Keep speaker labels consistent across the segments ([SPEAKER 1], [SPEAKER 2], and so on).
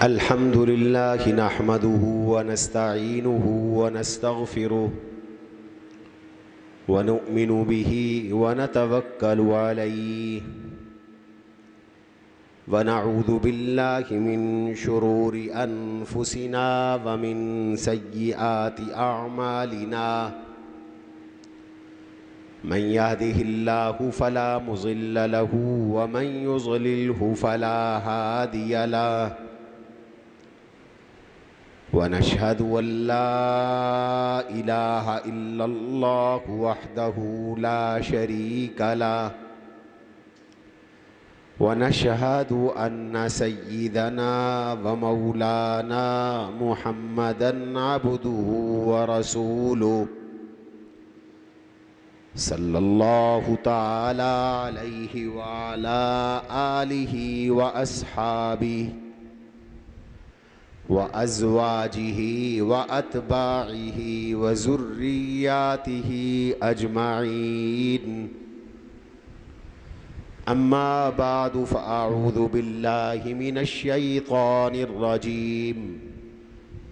[SPEAKER 1] الحمد لله نحمده ونستعينه ونستغفره ونؤمن به ونتوكل عليه ونعوذ بالله من شرور أنفسنا ومن سيئات أعمالنا من يهده الله فلا مضل له ومن يضلله فلا هادي له ونشهد أن لا إله إلا الله وحده لا شريك له ونشهد أن سيدنا ومولانا محمدًا عبده ورسوله صلى الله تعالى عليه وعلى آله وأصحابه وأزواجه وأتباعه وذرياته أجمعين أما بعد فأعوذ بالله من الشيطان الرجيم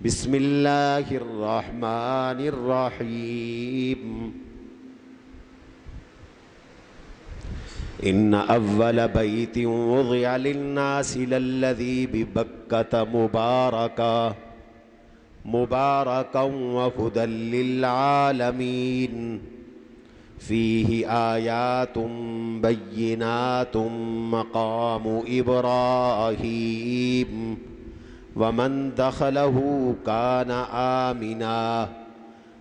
[SPEAKER 1] بسم الله الرحمن الرحيم إن أول بيت وضع للناس للذي ببكة مباركا وهدى للعالمين فيه آيات بينات مقام إبراهيم ومن دخله كان آمنا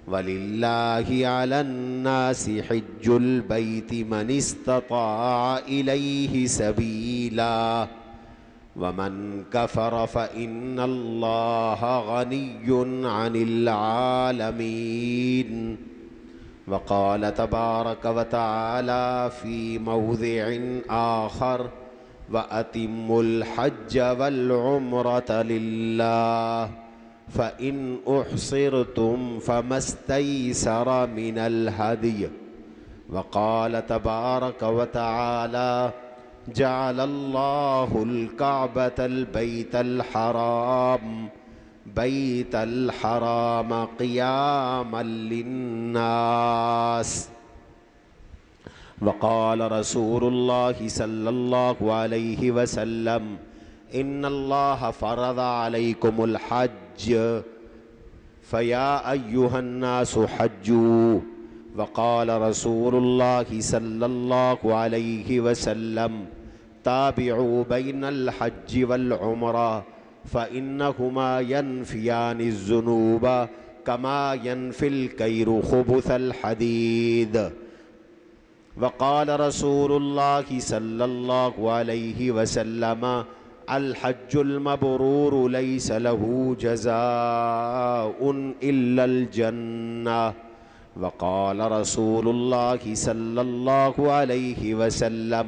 [SPEAKER 1] ولله على الناس حج البيت من استطاع إليه سبيلا ومن كفر فإن الله غني عن العالمين وقال تبارك وتعالى في موضع آخر وأتموا الحج والعمرة لله فإن أحصرتم فما استيسر من الهدي وقال تبارك وتعالى جعل الله الكعبة بيت الحرام قياما للناس وقال رسول الله صلى الله عليه وسلم إن الله فرض عليكم الحج فيا أيها الناس حجوا وقال رسول الله صلى الله عليه وسلم تابعوا بين الحج والعمرة فإنهما ينفيان الذنوب كما ينفي الكير خبث الحديد وقال رسول الله صلى الله عليه وسلم الحج المبرور ليس له جزاء إلا الجنة وقال رسول الله صلى الله عليه وسلم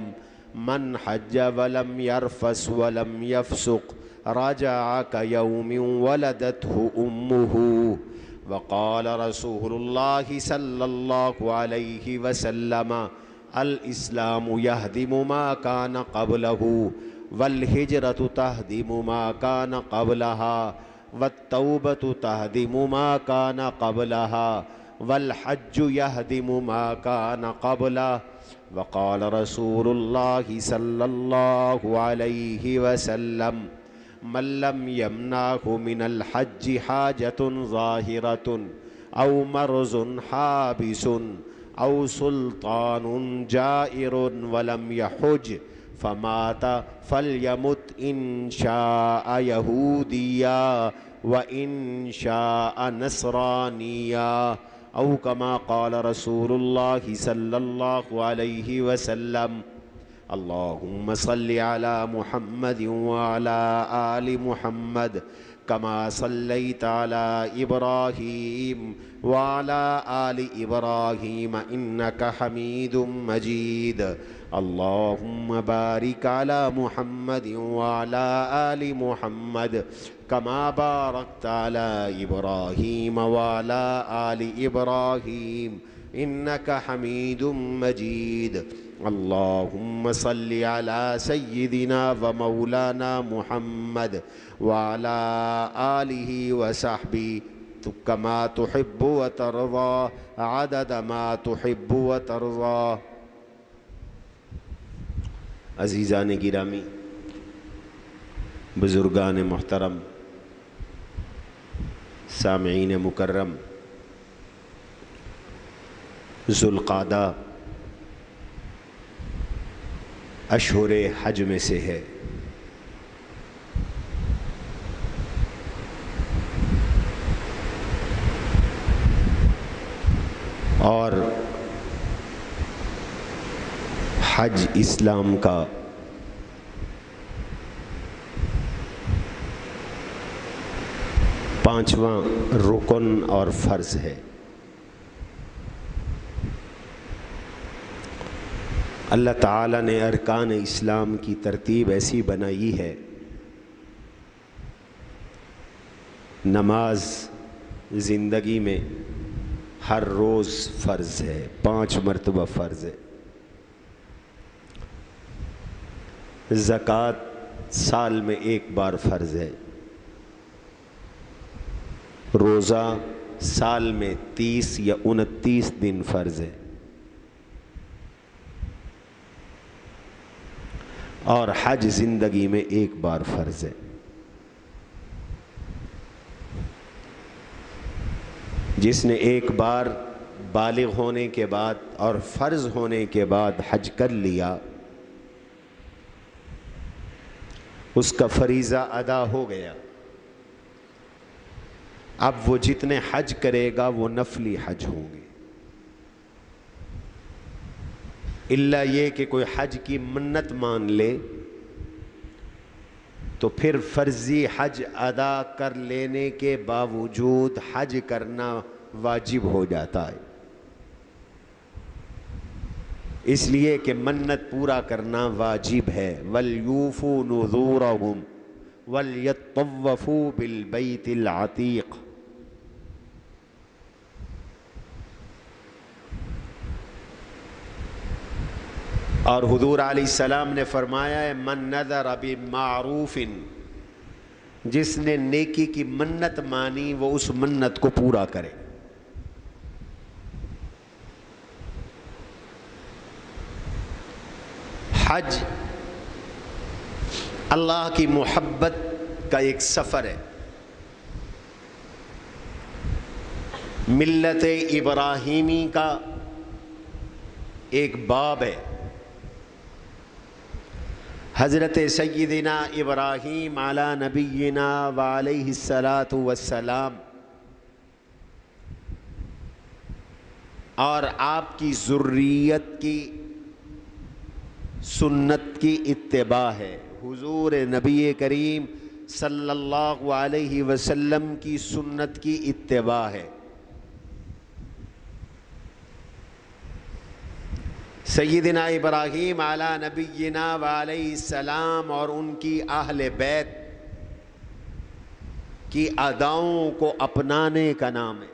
[SPEAKER 1] من حج ولم يرفث ولم يفسق رجع كيوم ولدته أمه وقال رسول الله صلى الله عليه وسلم الإسلام يهدم ما كان قبله والهجرة تهدم ما كان قبلها والتوبة تهدم ما كان قبلها والحج يهدم ما كان قبله وقال رسول الله صلى الله عليه وسلم من لم يمنعه من الحج حاجة ظاهرة أو مرض حابس أو سلطان جائر ولم يحج فمات فليمت إن شاء يهوديا وإن شاء نصرانيا أو كما قال رسول الله صلى الله عليه وسلم اللهم صل على محمد وعلى آل محمد كما صليت على إبراهيم وعلى آل إبراهيم إنك حميد مجيد اللهم بارك على محمد وعلى آل محمد كما باركت على إبراهيم وعلى آل إبراهيم إنك حميد مجيد. اللهم صل على سيدنا ومولانا محمد وعلى آله وصحبه كما تحب وترضى عدد ما تحب وترضى. عزیزان گرامی، بزرگان محترم، سامعین مکرم، ذوالقعدہ اشہر حج میں سے ہے. اور حج اسلام کا پانچواں رکن اور فرض ہے. اللہ تعالیٰ نے ارکان اسلام کی ترتیب ایسی بنائی ہے، نماز زندگی میں ہر روز فرض ہے، 5 مرتبہ فرض ہے. زکوٰۃ سال میں 1 بار فرض ہے. روزہ سال میں 30 یا 29 دن فرض ہے. اور حج زندگی میں 1 بار فرض ہے. جس نے 1 بار بالغ ہونے کے بعد اور فرض ہونے کے بعد حج کر لیا، اس کا فریضہ ادا ہو گیا. اب وہ جتنے حج کرے گا وہ نفلی حج ہوں گے، الا یہ کہ کوئی حج کی منت مان لے تو پھر فرضی حج ادا کر لینے کے باوجود حج کرنا واجب ہو جاتا ہے. اس لیے کہ منت پورا کرنا واجب ہے. وَلْيُوفُوا نُذُورَهُمْ وَلْيَطَّوَّفُوا بِالْبَيْتِ الْعَتِيقِ. اور حضور علیہ السلام نے فرمایا ہے من نذر بمعروف، جس نے نیکی کی منت مانی وہ اس منت کو پورا کرے. حج اللہ کی محبت کا ایک سفر ہے. ملت ابراہیمی کا ایک باب ہے. حضرت سیدنا ابراہیم علی نبینا وعلیہ الصلاۃ والسلام اور آپ کی ذریت کی سنت کی اتباع ہے. حضور نبی کریم صلی اللہ علیہ وسلم کی سنت کی اتباع ہے. سیدنا ابراہیم علی نبینا وعلیہ السلام اور ان کی اہل بیت کی اداؤں کو اپنانے کا نام ہے.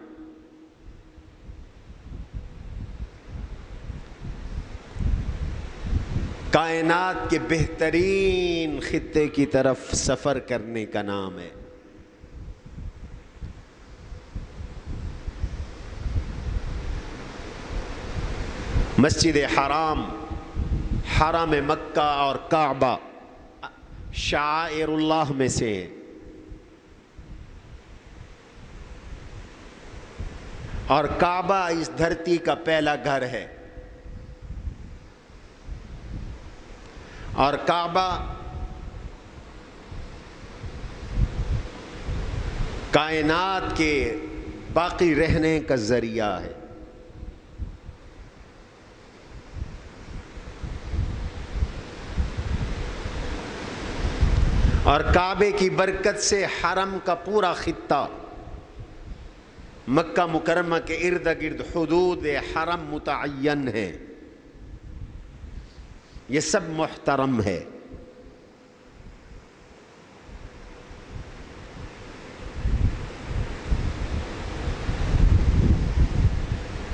[SPEAKER 1] کائنات کے بہترین خطے کی طرف سفر کرنے کا نام ہے. مسجد حرام، حرم مکہ اور کعبہ شعائر اللہ میں سے ہیں. اور کعبہ اس دھرتی کا پہلا گھر ہے. اور کعبہ کائنات کے باقی رہنے کا ذریعہ ہے. اور کعبے کی برکت سے حرم کا پورا خطہ، مکہ مکرمہ کے ارد گرد حدود حرم متعین ہے. یہ سب محترم ہے.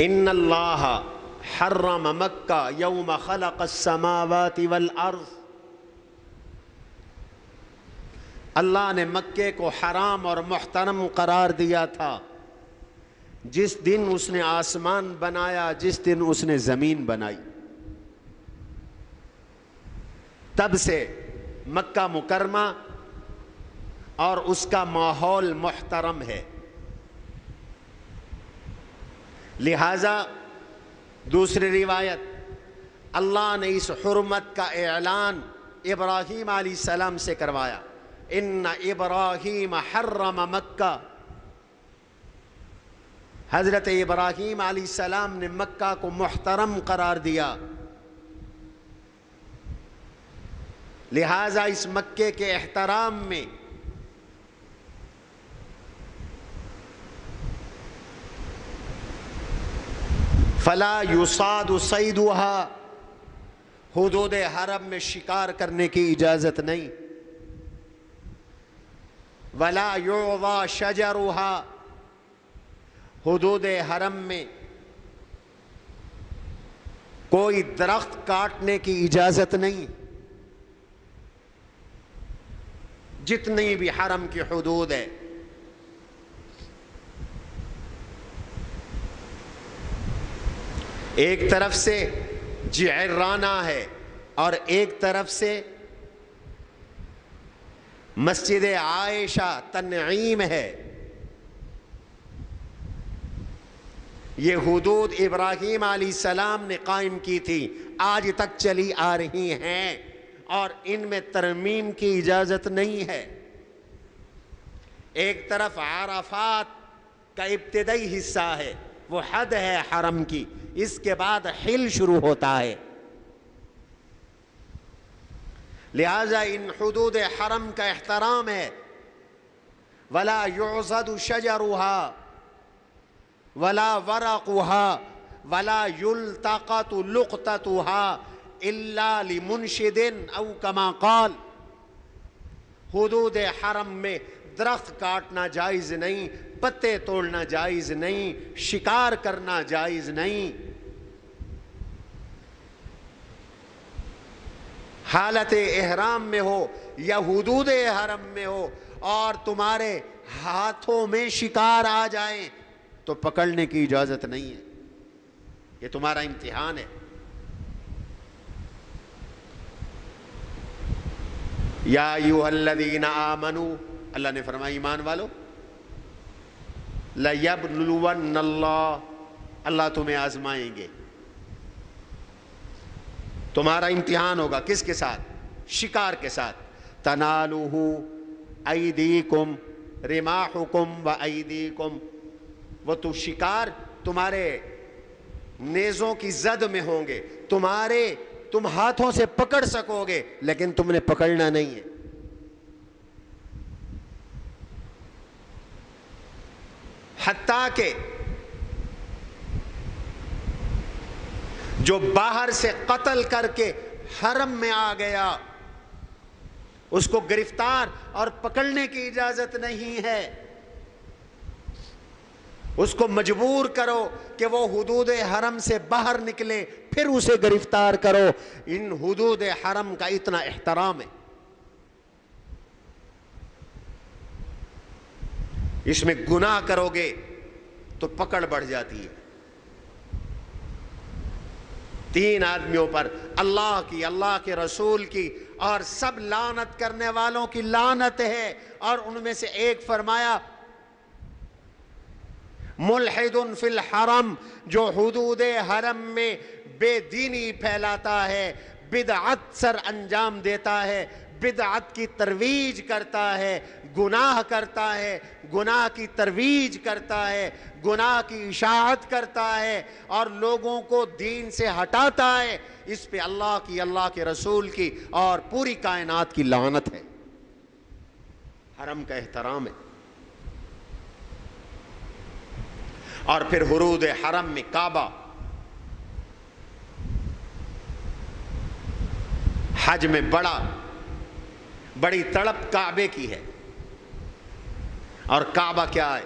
[SPEAKER 1] ان اللہ حرم مکہ یوم خلق السماوات والارض، اللہ نے مکے کو حرام اور محترم قرار دیا تھا جس دن اس نے آسمان بنایا، جس دن اس نے زمین بنائی۔ تب سے مکہ مکرمہ اور اس کا ماحول محترم ہے۔ لہذا دوسری روایت، اللہ نے اس حرمت کا اعلان ابراہیم علیہ السلام سے کروایا، ان ابراہیم حرم مکہ، حضرت ابراہیم علیہ السلام نے مکہ کو محترم قرار دیا، لہذا اس مکے کے احترام میں فلا یصاد صیدها، حدود حرم میں شکار کرنے کی اجازت نہیں، ولا یعضى شجرها، حدود حرم میں کوئی درخت کاٹنے کی اجازت نہیں۔ جتنی بھی حرم کی حدود ہے، ایک طرف سے جعرانہ ہے اور ایک طرف سے مسجد عائشہ تنعیم ہے۔ یہ حدود ابراہیم علیہ السلام نے قائم کی تھی، آج تک چلی آ رہی ہیں اور ان میں ترمیم کی اجازت نہیں ہے۔ ایک طرف عرفات کا ابتدائی حصہ ہے، وہ حد ہے حرم کی، اس کے بعد حل شروع ہوتا ہے۔ لہذا ان حدود حرم کا احترام ہے۔ ولا يعضد شجرها ولا ورقها ولا يلتقط لقطتها الا لمنشد او كما قال، حدود حرم میں درخت کاٹنا جائز نہیں، پتے توڑنا جائز نہیں، شکار کرنا جائز نہیں۔ حالت احرام میں ہو یا حدود حرم میں ہو اور تمہارے ہاتھوں میں شکار آ جائیں تو پکڑنے کی اجازت نہیں ہے، یہ تمہارا امتحان ہے۔ یا ایھا الذین آمنوا، اللہ نے فرمایا ایمان والو، لَيَبْلُوَنَّ اللَّهُ، اللہ تمہیں آزمائیں گے، تمہارا امتحان ہوگا۔ کس کے ساتھ؟ شکار کے ساتھ۔ تَنَالُهُ أَيْدِيكُمْ رِمَاحُكُمْ وَأَيْدِيكُمْ، وہ تو شکار تمہارے نیزوں کی زد میں ہوں گے، تم ہاتھوں سے پکڑ سکو گے لیکن تم نے پکڑنا نہیں ہے۔ حتیٰ کہ جو باہر سے قتل کر کے حرم میں آ گیا اس کو گرفتار اور پکڑنے کی اجازت نہیں ہے، اس کو مجبور کرو کہ وہ حدود حرم سے باہر نکلے، پھر اسے گرفتار کرو۔ ان حدود حرم کا اتنا احترام ہے، اس میں گناہ کرو گے تو پکڑ بڑھ جاتی ہے۔ 3 آدمیوں پر اللہ کی، اللہ کے رسول کی اور سب لعنت کرنے والوں کی لعنت ہے، اور ان میں سے ایک فرمایا ملحد فی الحرم، جو حدود حرم میں بے دینی پھیلاتا ہے، بدعت سر انجام دیتا ہے، بدعت کی ترویج کرتا ہے، گناہ کرتا ہے، گناہ کی ترویج کرتا ہے، گناہ کی اشاعت کرتا ہے اور لوگوں کو دین سے ہٹاتا ہے، اس پہ اللہ کی، اللہ کے رسول کی اور پوری کائنات کی لعنت ہے۔ حرم کا احترام ہے۔ اور پھر حدود حرم میں کعبہ، حج میں بڑی تڑپ کعبے کی ہے۔ اور کعبہ کیا ہے؟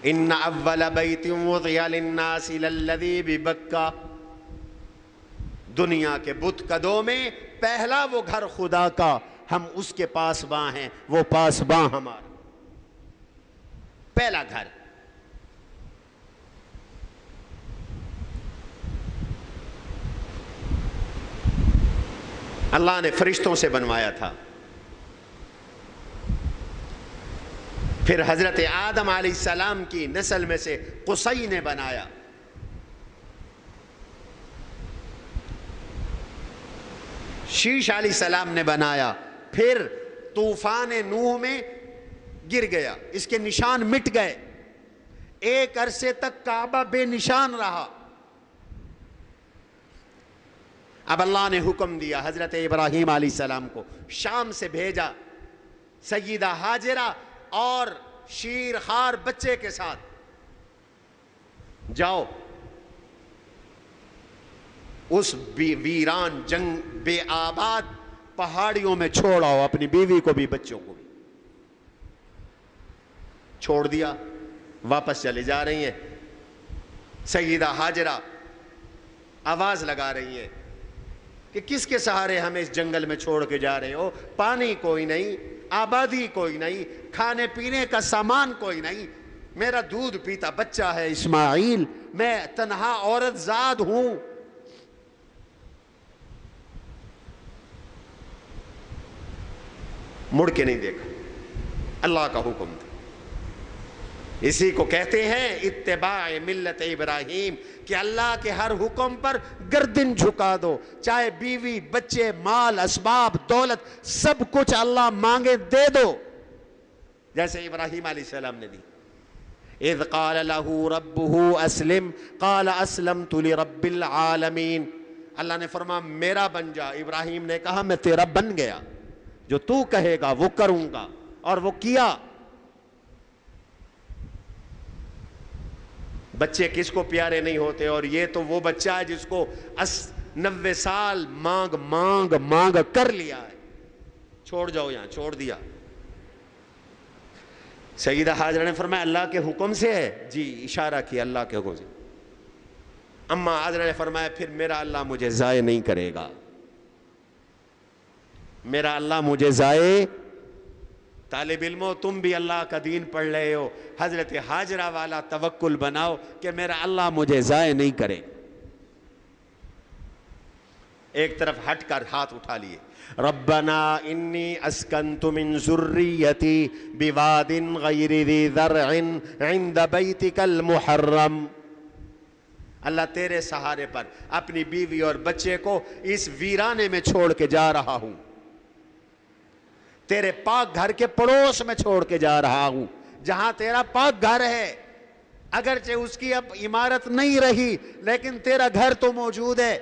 [SPEAKER 1] ان اول بیت وضع للناس للذی ببکہ، دنیا کے بت قدوں میں پہلا وہ گھر خدا کا، ہم اس کے پاسباں ہیں، وہ پاسباں ہمارا پہلا گھر۔ اللہ نے فرشتوں سے بنوایا تھا، پھر حضرت آدم علیہ السلام کی نسل میں سے قصی نے بنایا، شیش علیہ السلام نے بنایا، پھر طوفان نوح میں گر گیا، اس کے نشان مٹ گئے، ایک عرصے تک کعبہ بے نشان رہا۔ اب اللہ نے حکم دیا حضرت ابراہیم علیہ السلام کو، شام سے بھیجا سیدہ ہاجرہ اور شیر خوار بچے کے ساتھ، جاؤ اس ویران جنگ بے آباد پہاڑیوں میں چھوڑ آؤ، اپنی بیوی کو بھی بچوں کو بھی۔ چھوڑ دیا، واپس چلے جا رہی ہیں، سیدہ ہاجرہ آواز لگا رہی ہیں کہ کس کے سہارے ہمیں اس جنگل میں چھوڑ کے جا رہے ہو؟ پانی کوئی نہیں، آبادی کوئی نہیں، کھانے پینے کا سامان کوئی نہیں، میرا دودھ پیتا بچہ ہے اسماعیل، میں تنہا عورت زاد ہوں۔ مڑ کے نہیں دیکھا، اللہ کا حکم تھا۔ اسی کو کہتے ہیں اتباع ملت ابراہیم، کہ اللہ کے ہر حکم پر گردن جھکا دو، چاہے بیوی بچے مال اسباب دولت سب کچھ اللہ مانگے دے دو، جیسے ابراہیم علیہ السلام نے دی۔ اذ قال له ربه اسلم قال اسلمت لرب العالمین، اللہ نے فرمایا میرا بن جا، ابراہیم نے کہا میں تیرا بن گیا، جو تو کہے گا وہ کروں گا، اور وہ کیا۔ بچے کس کو پیارے نہیں ہوتے، اور یہ تو وہ بچہ ہے جس کو 90 سال مانگ مانگ مانگ کر لیا ہے۔ چھوڑ جاؤ یہاں، چھوڑ دیا۔ سیدہ ہاجرہ نے فرمایا اللہ کے حکم سے ہے؟ جی، اشارہ کیا اللہ کے حکم سے۔ اما ہاجرہ نے فرمایا پھر میرا اللہ مجھے ضائع نہیں کرے گا، میرا اللہ مجھے ضائع۔ طالب علموں تم بھی اللہ کا دین پڑھ رہے ہو، حضرت ہاجرہ والا توکل بناؤ کہ میرا اللہ مجھے ضائع نہیں کرے۔ ایک طرف ہٹ کر ہاتھ اٹھا لیے، ربنا انی اسکنت من ذریتی بواد غیر ذی زرع عند بیتک المحرم، اللہ تیرے سہارے پر اپنی بیوی اور بچے کو اس ویرانے میں چھوڑ کے جا رہا ہوں، تیرے پاک گھر کے پڑوس میں چھوڑ کے جا رہا ہوں، جہاں تیرا پاک گھر ہے، اگرچہ اس کی اب عمارت نہیں رہی لیکن تیرا گھر تو موجود ہے۔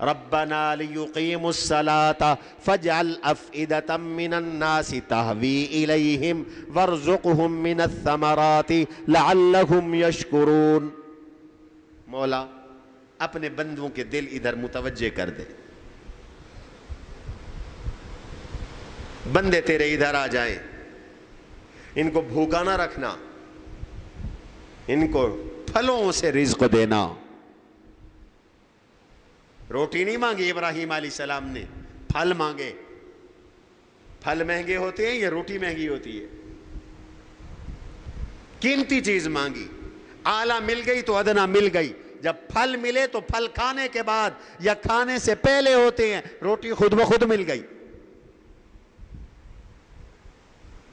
[SPEAKER 1] ربنا لیقیموا الصلاة فاجعل افئدة من الناس تهوی الیہم وارزقهم من الثمرات لعلهم یشکرون، مولا اپنے بندوں کے دل ادھر متوجہ کر دے، بندے تیرے ادھر آ جائیں، ان کو بھوکا نہ رکھنا، ان کو پھلوں سے رزق دینا۔ روٹی نہیں مانگی ابراہیم علیہ السلام نے، پھل مانگے۔ پھل مہنگے ہوتے ہیں یا روٹی مہنگی ہوتی ہے؟ قیمتی چیز مانگی، اعلیٰ مل گئی تو ادنا مل گئی۔ جب پھل ملے تو پھل کھانے کے بعد یا کھانے سے پہلے ہوتے ہیں، روٹی خود بخود مل گئی۔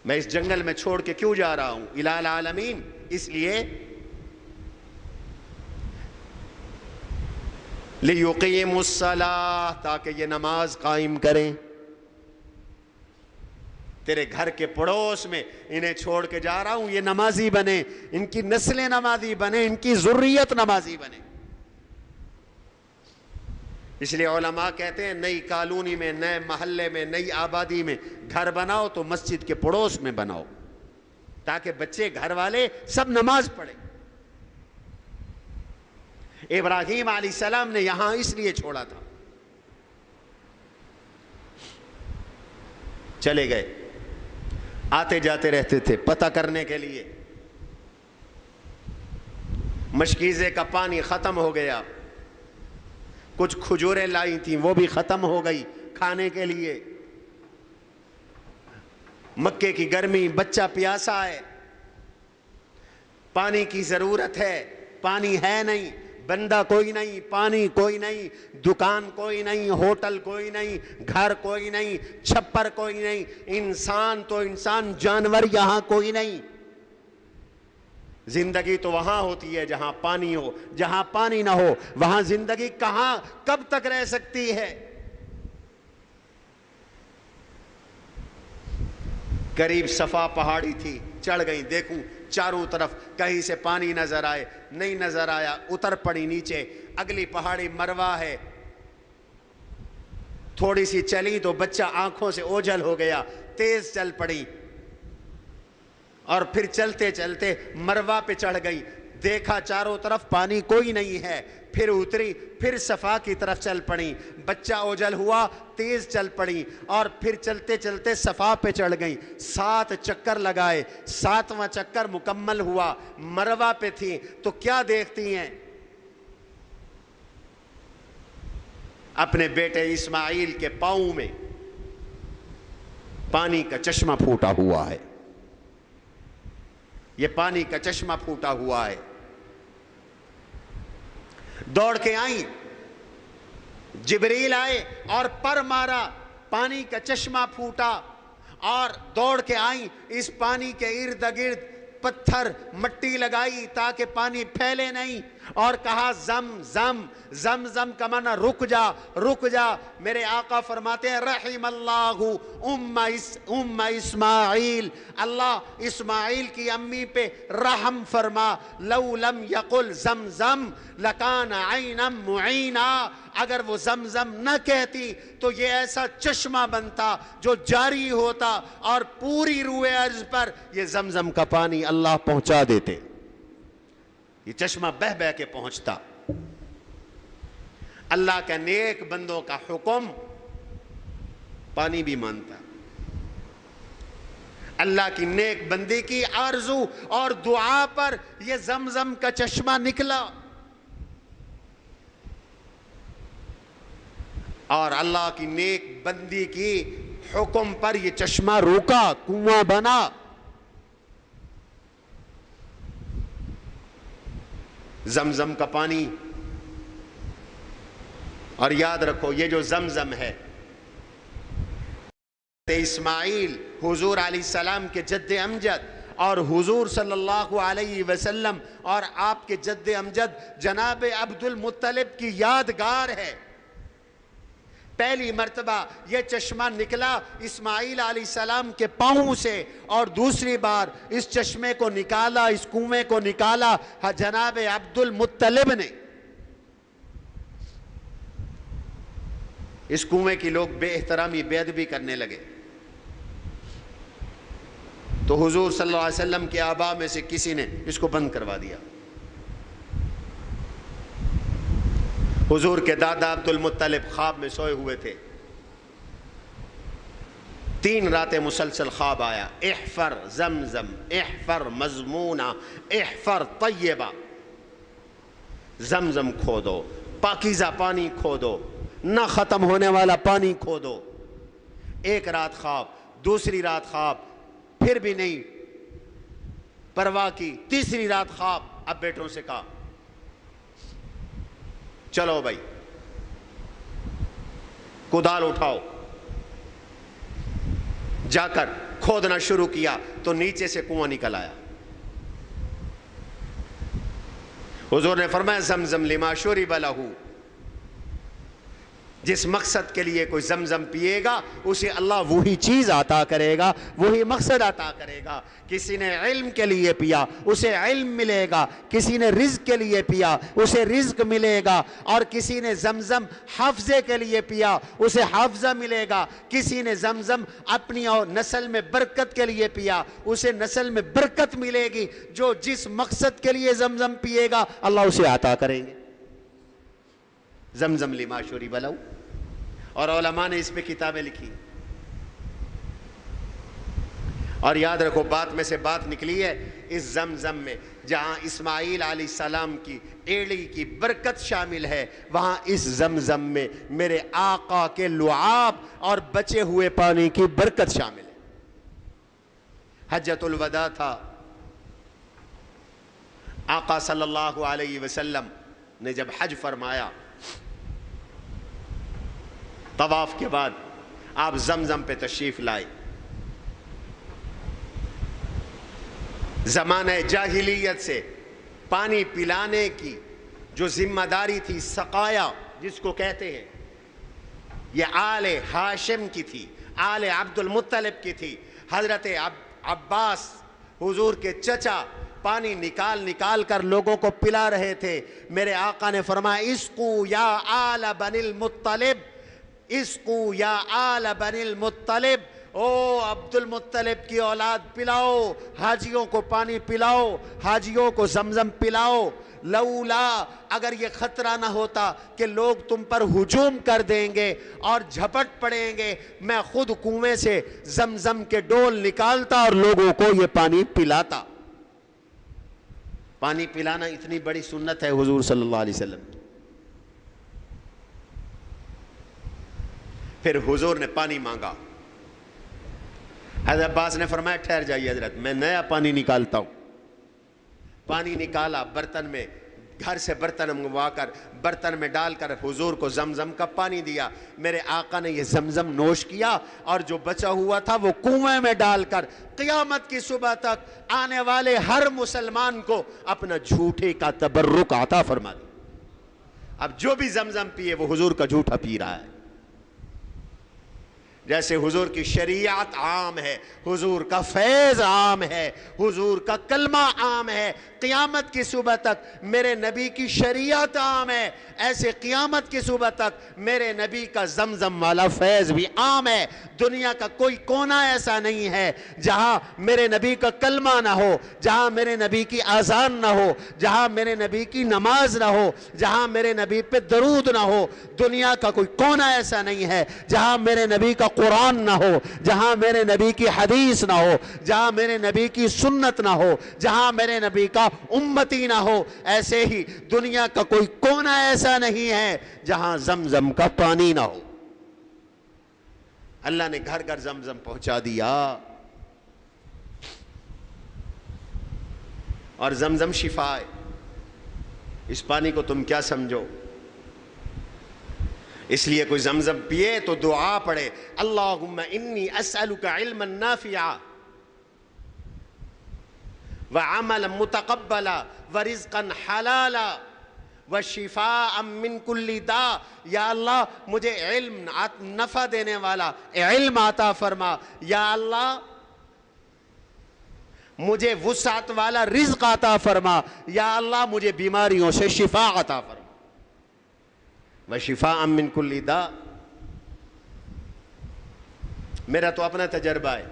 [SPEAKER 1] میں اس جنگل میں چھوڑ کے کیوں جا رہا ہوں؟ الہ العالمین، اس لیے لیقیموا الصلاۃ، تاکہ یہ نماز قائم کریں۔ تیرے گھر کے پڑوس میں انہیں چھوڑ کے جا رہا ہوں، یہ نمازی بنے، ان کی نسلیں نمازی بنے، ان کی ذریت نمازی بنے۔ اس لیے علماء کہتے ہیں نئی کالونی میں، نئے محلے میں، نئی آبادی میں گھر بناؤ تو مسجد کے پڑوس میں بناؤ، تاکہ بچے گھر والے سب نماز پڑھیں۔ ابراہیم علیہ السلام نے یہاں اس لیے چھوڑا تھا۔ چلے گئے، آتے جاتے رہتے تھے پتہ کرنے کے لیے مشکیزے کا پانی ختم ہو گیا، کچھ کھجوریں لائی تھیں وہ بھی ختم ہو گئی کھانے کے لیے، مکے کی گرمی، بچہ پیاسا ہے، پانی کی ضرورت ہے، پانی ہے نہیں، بندہ کوئی نہیں، پانی کوئی نہیں، دکان کوئی نہیں، ہوٹل کوئی نہیں، گھر کوئی نہیں، چھپر کوئی نہیں، انسان تو انسان، جانور یہاں کوئی نہیں۔ زندگی تو وہاں ہوتی ہے جہاں پانی ہو، جہاں پانی نہ ہو وہاں زندگی کہاں کب تک رہ سکتی ہے؟ قریب صفا پہاڑی تھی، چڑھ گئی، دیکھوں چاروں طرف کہیں سے پانی نظر آئے، نہیں نظر آیا، اتر پڑی نیچے۔ اگلی پہاڑی مروہ ہے، تھوڑی سی چلی تو بچہ آنکھوں سے اوجھل ہو گیا، تیز چل پڑی، اور پھر چلتے چلتے مروہ پہ چڑھ گئی، دیکھا چاروں طرف پانی کوئی نہیں ہے، پھر اتری، پھر صفا کی طرف چل پڑی، بچہ اوجھل ہوا، تیز چل پڑی، اور پھر چلتے چلتے صفا پہ چڑھ گئی، 7 چکر لگائے، 7واں چکر مکمل ہوا، مروہ پہ تھی تو کیا دیکھتی ہیں؟ اپنے بیٹے اسماعیل کے پاؤں میں پانی کا چشمہ پھوٹا ہوا ہے، یہ پانی کا چشمہ پھوٹا ہوا ہے۔ دوڑ کے آئیں، جبریل آئے اور پر مارا، پانی کا چشمہ پھوٹا، اور دوڑ کے آئیں، اس پانی کے ارد گرد پتھر مٹی لگائی تاکہ پانی پھیلے نہیں، اور کہا زم زم، زم زم کا معنی رک جا، رک جا۔ میرے آقا فرماتے ہیں رحم اللہ ام اسماعیل، اللہ اسماعیل کی امی پہ رحم فرما، لو لم یقل زم زم لکان عینا معینا، اگر وہ زمزم نہ کہتی تو یہ ایسا چشمہ بنتا جو جاری ہوتا، اور پوری روئے ارض پر یہ زمزم کا پانی اللہ پہنچا دیتے، یہ چشمہ بہ بہ کے پہنچتا۔ اللہ کے نیک بندوں کا حکم پانی بھی مانتا، اللہ کی نیک بندی کی آرزو اور دعا پر یہ زمزم کا چشمہ نکلا، اور اللہ کی نیک بندی کی حکم پر یہ چشمہ روکا، کنواں بنا۔ زمزم کا پانی، اور یاد رکھو یہ جو زمزم ہے، اسماعیل حضور علیہ السلام کے جد امجد اور حضور صلی اللہ علیہ وسلم اور آپ کے جد امجد جناب عبد المطلب کی یادگار ہے۔ پہلی مرتبہ یہ چشمہ نکلا اسماعیل علیہ السلام کے پاؤں سے، اور دوسری بار اس چشمے کو نکالا، اس کنویں کو نکالا جناب عبد المطلب نے۔ اس کنویں کی لوگ بے احترامی، بے ادبی کرنے لگے، تو حضور صلی اللہ علیہ وسلم کے آباء میں سے کسی نے اس کو بند کروا دیا۔ حضور کے دادا عبد المطلب خواب میں سوئے ہوئے تھے، 3 راتیں مسلسل خواب آیا، احفر زمزم، احفر مضمونہ، احفر طیبہ، زمزم کھودو، پاکیزہ پانی کھودو، نہ ختم ہونے والا پانی کھودو۔ 1 رات خواب، دوسری رات خواب، پھر بھی نہیں پرواہ کی، تیسری رات خواب۔ اب بیٹوں سے کہا چلو بھائی کدال اٹھاؤ، جا کر کھودنا شروع کیا تو نیچے سے کنواں نکل آیا۔ حضور نے فرمایا زمزم لما شرب لہ، جس مقصد کے لیے کوئی زمزم پیے گا اسے اللہ وہی چیز عطا کرے گا، وہی مقصد عطا کرے گا۔ کسی نے علم کے لیے پیا اسے علم ملے گا، کسی نے رزق کے لیے پیا اسے رزق ملے گا، اور کسی نے زمزم حافظے کے لیے پیا اسے حافظہ ملے گا، کسی نے زمزم اپنی اور نسل میں برکت کے لیے پیا اسے نسل میں برکت ملے گی۔ جو جس مقصد کے لیے زمزم پیے گا اللہ اسے عطا کریں گے۔ زمزم لما شرب لہ، اور علماء نے اس پہ کتابیں لکھی۔ اور یاد رکھو بات میں سے بات نکلی ہے، اس زمزم میں جہاں اسماعیل علیہ السلام کی ایڑی کی برکت شامل ہے، وہاں اس زمزم میں میرے آقا کے لعاب اور بچے ہوئے پانی کی برکت شامل ہے۔ حجۃ الوداع تھا، آقا صلی اللہ علیہ وسلم نے جب حج فرمایا، طواف کے بعد آپ زمزم پہ تشریف لائے۔ زمانہ جاہلیت سے پانی پلانے کی جو ذمہ داری تھی، سقایا جس کو کہتے ہیں، یہ آل ہاشم کی تھی، آل عبد المطلب کی تھی۔ حضرت عباس حضور کے چچا پانی نکال نکال کر لوگوں کو پلا رہے تھے۔ میرے آقا نے فرمایا اسقوا یا آل بنی المطلب، اسقوا یا آل بنی المطلب، او عبد المطلب کی اولاد پلاؤ، حاجیوں کو پانی پلاؤ، حاجیوں کو زمزم پلاؤ۔ لولا، اگر یہ خطرہ نہ ہوتا کہ لوگ تم پر ہجوم کر دیں گے اور جھپٹ پڑیں گے، میں خود کنویں سے زمزم کے ڈول نکالتا اور لوگوں کو یہ پانی پلاتا۔ پانی پلانا اتنی بڑی سنت ہے حضور صلی اللہ علیہ وسلم۔ پھر حضور نے پانی مانگا، حضرت عباس نے فرمایا ٹھہر جائیے حضرت، میں نیا پانی نکالتا ہوں۔ پانی نکالا، برتن میں، گھر سے برتن منگوا کر برتن میں ڈال کر حضور کو زمزم کا پانی دیا۔ میرے آقا نے یہ زمزم نوش کیا اور جو بچا ہوا تھا وہ کنویں میں ڈال کر قیامت کی صبح تک آنے والے ہر مسلمان کو اپنا جھوٹے کا تبرک عطا فرما دیا۔ اب جو بھی زمزم پیے وہ حضور کا جھوٹا پی رہا ہے۔ جیسے حضور کی شریعت عام ہے، حضور کا فیض عام ہے، حضور کا کلمہ عام ہے، قیامت کی صبح تک میرے نبی کی شریعت عام ہے، ایسے قیامت کی صبح تک میرے نبی کا زمزم والا فیض بھی عام ہے۔ دنیا کا کوئی کونا ایسا نہیں ہے جہاں میرے نبی کا کلمہ نہ ہو، جہاں میرے نبی کی اذان نہ ہو، جہاں میرے نبی کی نماز نہ ہو، جہاں میرے نبی پہ درود نہ ہو۔ دنیا کا کوئی کونا ایسا نہیں ہے جہاں میرے نبی کا قرآن نہ ہو، جہاں میرے نبی کی حدیث نہ ہو، جہاں میرے نبی کی سنت نہ ہو، جہاں میرے نبی کا امتی نہ ہو۔ ایسے ہی دنیا کا کوئی کونا ایسا نہیں ہے جہاں زمزم کا پانی نہ ہو۔ اللہ نے گھر گھر زمزم پہنچا دیا، اور زمزم شفا ہے۔ اس پانی کو تم کیا سمجھو؟ اس لیے کوئی زمزم پیے تو دعا پڑھے، اللہم انی اسألک علما نافعا وعملا متقبلا ورزقا حلالا وشفاء من کل داء۔ یا اللہ مجھے علم نفع دینے والا علم عطا فرما، یا اللہ مجھے وسعت والا رزق عطا فرما، یا اللہ مجھے بیماریوں سے شفا عطا فرما۔ وشفاء من کل داء۔ میرا تو اپنا تجربہ ہے،